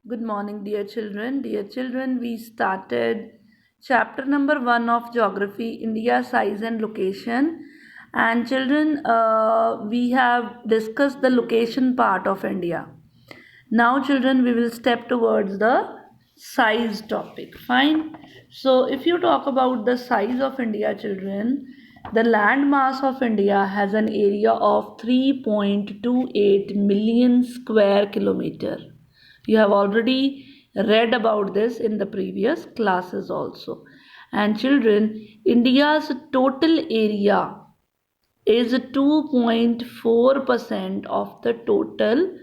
Good morning, dear children. Dear children, we started chapter number 1 of Geography, India, Size and Location. And children, we have discussed the location part of India. Now, children, we will step towards the size topic. Fine. So, if you talk about the size of India, children, the land mass of India has an area of 3.28 million square kilometer. You have already read about this in the previous classes also. And children, India's total area is 2.4% of the total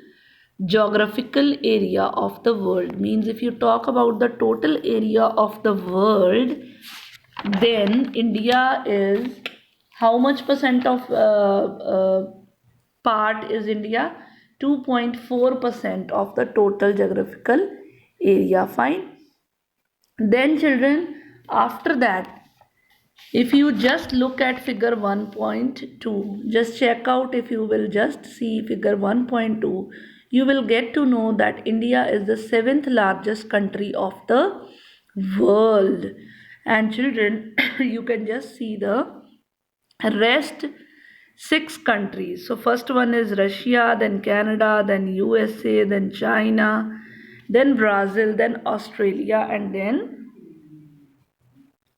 geographical area of the world. Means if you talk about the total area of the world, then India is how much percent of part is India? 2.4% of the total geographical area. Fine. Then children, after that, if you just look at figure 1.2, just check out. If you will just see figure 1.2, you will get to know that India is the seventh largest country of the world. And children, you can just see the rest six countries. So first one is Russia, then Canada, then USA, then China, then Brazil, then Australia, and then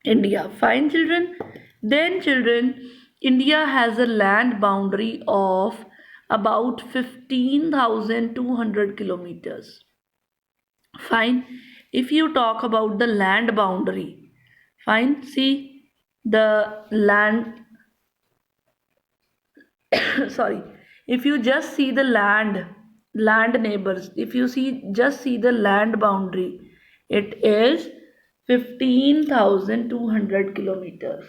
India. Fine, children. Then, children, India has a land boundary of about 15,200 kilometers. Fine. If you talk about the land boundary, fine. See the land, sorry. If you just see the land neighbors, if you see the land boundary, it is 15,200 kilometers.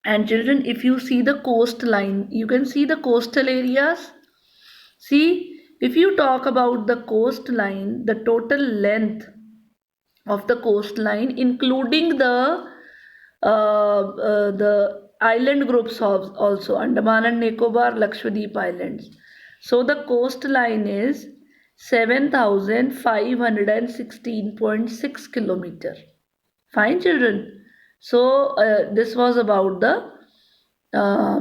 And children, if you see the coastline, you can see the coastal areas. See, if you talk about the coastline, the total length of the coastline, including the island groups of also Andaman and Nicobar, Lakshadweep Islands. So the coastline is 7,516.6 kilometer. Fine, children. So this was about the uh,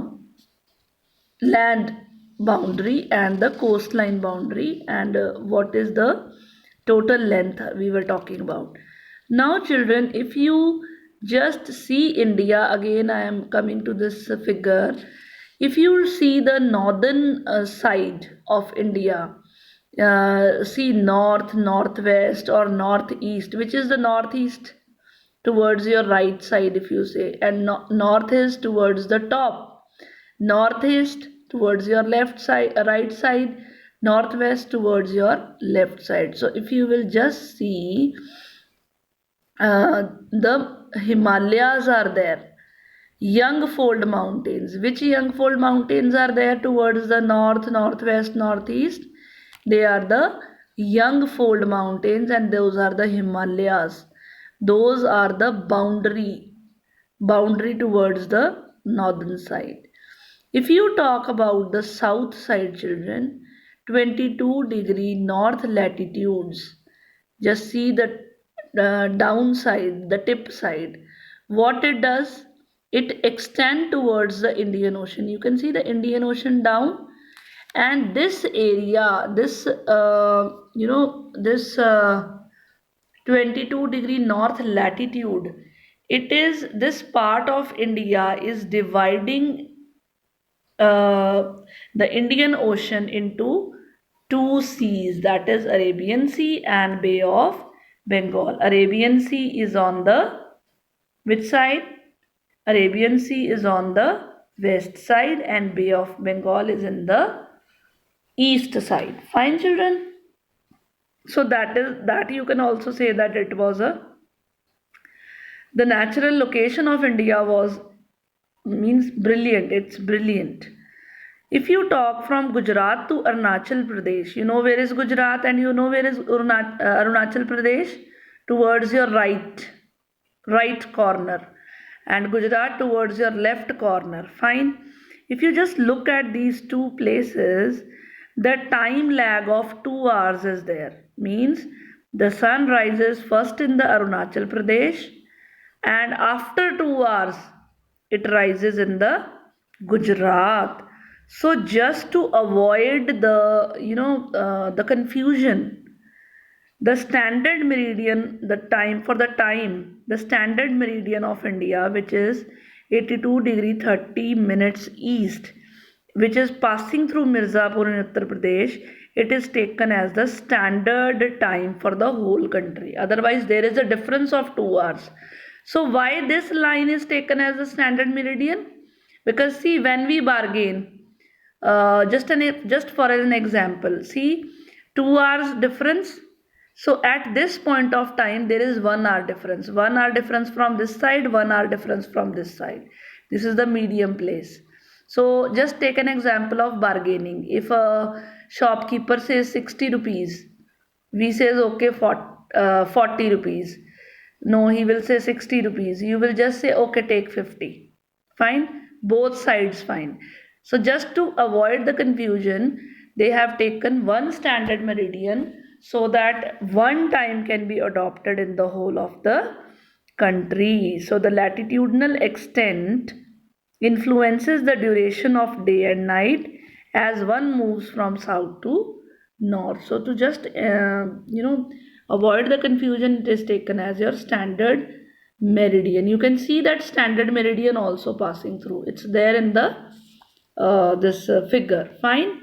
land boundary and the coastline boundary and what is the total length we were talking about. Now, children, if you just see India, again I am coming to this figure. If you see the northern side of India, see north, northwest, or northeast, which is the northeast towards your right side, if you say, and north is towards the top, northeast towards your left side, right side, northwest towards your left side. So if you will just see, the Himalayas are there, Youngfold mountains. Which Youngfold mountains are there towards the north, northwest, northeast? They are the Youngfold mountains, and those are the Himalayas. Those are the boundary towards the northern side. If you talk about the south side, children, 22-degree north latitudes, just see the downside, the tip side. What it does, it extend towards the Indian Ocean. You can see the Indian Ocean down, and this area, this 22-degree north latitude, it is this part of India is dividing uh, the Indian Ocean into two seas, that is Arabian Sea and Bay of Bengal. Arabian Sea is on the which side? Arabian Sea is on the west side and Bay of Bengal is in the east side. Fine, children. So that you can also say that it was a the natural location of India was means brilliant. It's brilliant. If you talk from Gujarat to Arunachal Pradesh, you know where is Gujarat and you know where is Arunachal Pradesh? Towards your right corner, and Gujarat towards your left corner. Fine. If you just look at these two places, the time lag of 2 hours is there. Means the sun rises first in the Arunachal Pradesh, and after 2 hours it rises in the Gujarat. So just to avoid the the confusion, the standard meridian, the standard meridian of India, which is 82 degree 30 minutes east, which is passing through Mirzapur in Uttar Pradesh, it is taken as the standard time for the whole country. Otherwise there is a difference of 2 hours. So why this line is taken as the standard meridian? Because see, when we bargain, just for an example, see, 2 hours difference. So at this point of time, there is 1 hour difference. 1 hour difference from this side, 1 hour difference from this side. This is the medium place. So just take an example of bargaining. If a shopkeeper says 60 rupees, we says okay, 40 rupees. No, he will say 60 rupees. You will just say okay, take 50. Fine, both sides fine. So just to avoid the confusion, they have taken one standard meridian so that one time can be adopted in the whole of the country. So the latitudinal extent influences the duration of day and night as one moves from south to north. So to just avoid the confusion, it is taken as your standard meridian. You can see that standard meridian also passing through. It's there in the this figure. Fine.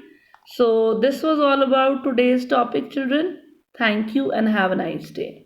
So this was all about today's topic, children. Thank you and have a nice day.